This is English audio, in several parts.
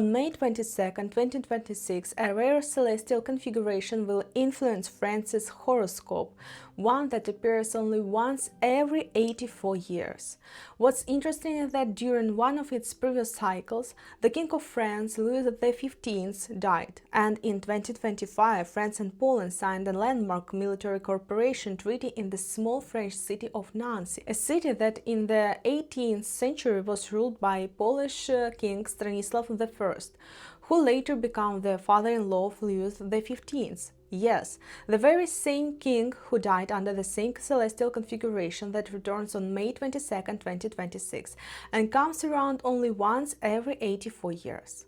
On May 22, 2026, a rare celestial configuration will influence France's horoscope, one that appears only once every 84 years. What's interesting is that during one of its previous cycles, the King of France, Louis XV, died, and in 2025, France and Poland signed a landmark military cooperation treaty in the small French city of Nancy, a city that in the 18th century was ruled by Polish King Stanislav I, who later became the father-in-law of Louis XV. Yes, the very same king who died under the same celestial configuration that returns on May 22, 2026, and comes around only once every 84 years.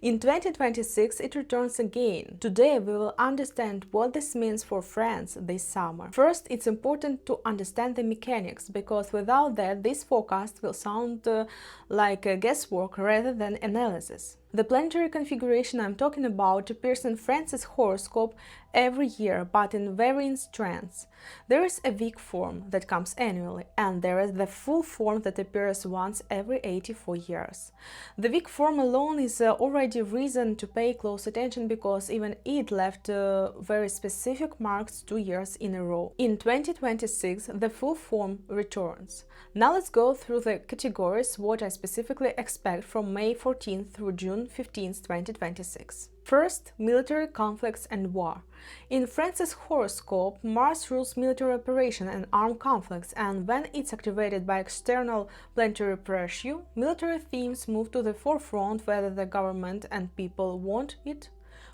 In 2026, it returns again. Today, we will understand what this means for France this summer. First, it's important to understand the mechanics, because without that, this forecast will sound like guesswork rather than analysis. The planetary configuration I'm talking about appears in France's horoscope every year, but in varying strengths. There is a weak form that comes annually, and there is the full form that appears once every 84 years. The weak form alone is already reason to pay close attention, because even it left very specific marks 2 years in a row. In 2026, the full form returns. Now let's go through the categories, what I specifically expect from May 14th through June 15th, 2026. First, military conflicts and war. In France's horoscope, Mars rules military operation and armed conflicts, and when it's activated by external planetary pressure, military themes move to the forefront whether the government and people want it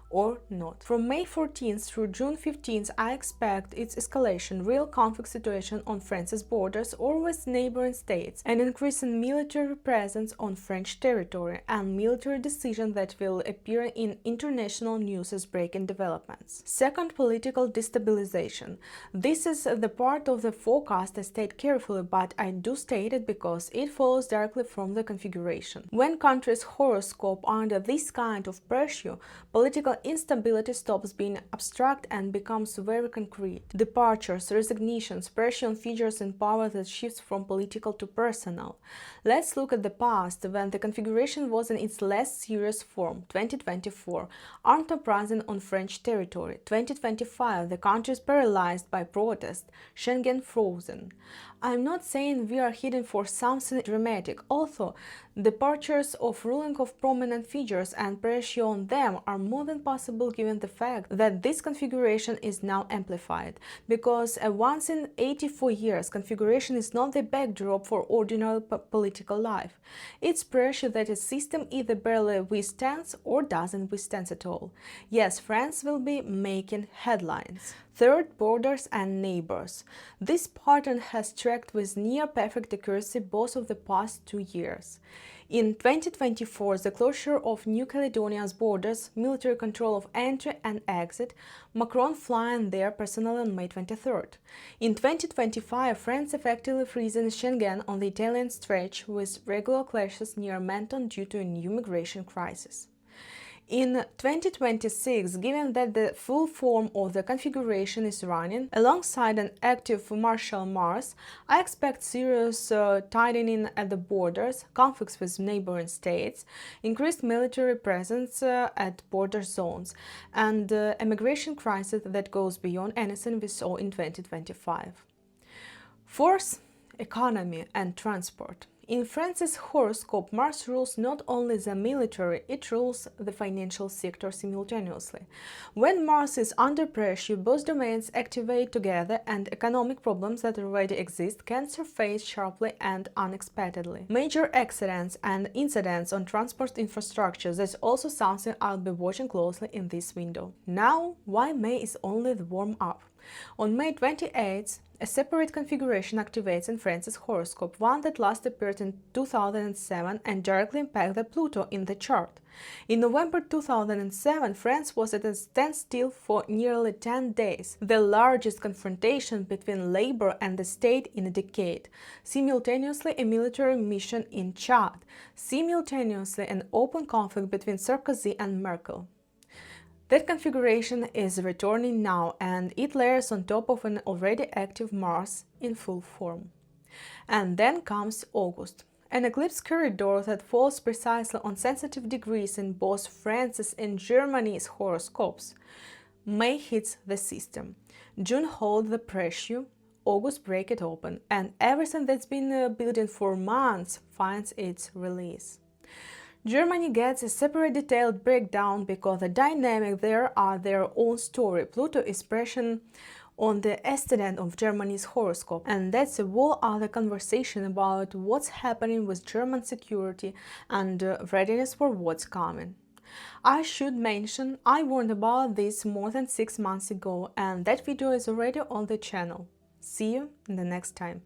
or not. From May 14th through June 15th, I expect its escalation, real conflict situation on France's borders or with neighboring states, an increase in military presence on French territory, and military decisions that will appear in international news as breaking developments. Second, political destabilization. This is the part of the forecast I state carefully, but I do state it because it follows directly from the configuration. When countries' horoscope are under this kind of pressure, political instability stops being abstract and becomes very concrete. Departures, resignations, pressure on figures in power that shifts from political to personal. Let's look at the past, when the configuration was in its less serious form. 2024, armed uprising on French territory. 2025, the country is paralyzed by protest, Schengen frozen. I'm not saying we are heading for something dramatic, although departures of ruling of prominent figures and pressure on them are more than possible given the fact that this configuration is now amplified, because a once in 84 years configuration is not the backdrop for ordinary political life. It's pressure that a system either barely withstands or doesn't withstand at all. Yes, France will be making headlines. Third, borders and neighbors. This pattern has tracked with near-perfect accuracy both of the past 2 years. In 2024, the closure of New Caledonia's borders, military control of entry and exit, Macron flying there personally on May 23rd. In 2025, France effectively freezing Schengen on the Italian stretch with regular clashes near Menton due to a new migration crisis. In 2026, given that the full form of the configuration is running, alongside an active Martial Mars, I expect serious tightening at the borders, conflicts with neighboring states, increased military presence at border zones, and a migration crisis that goes beyond anything we saw in 2025. Fourth, economy and transport. In France's horoscope, Mars rules not only the military, it rules the financial sector simultaneously. When Mars is under pressure, both domains activate together, and economic problems that already exist can surface sharply and unexpectedly. Major accidents and incidents on transport infrastructure, that's also something I'll be watching closely in this window. Now, why May is only the warm-up? On May 28th, a separate configuration activates in France's horoscope, one that last appeared in 2007 and directly impacted the Pluto in the chart. In November 2007, France was at a standstill for nearly 10 days, the largest confrontation between labor and the state in a decade, simultaneously a military mission in Chad, simultaneously an open conflict between Sarkozy and Merkel. That configuration is returning now, and it layers on top of an already active Mars in full form. And then comes August, An eclipse corridor that falls precisely on sensitive degrees in both France's and Germany's horoscopes. May hits the system. June holds the pressure, August break it open, and everything that's been building for months finds its release. Germany gets a separate detailed breakdown because the dynamics there are their own story. Pluto is pressing on the ascendant of Germany's horoscope, and that's a whole other conversation about what's happening with German security and readiness for what's coming. I should mention I warned about this more than 6 months ago, and that video is already on the channel. See you in the next time.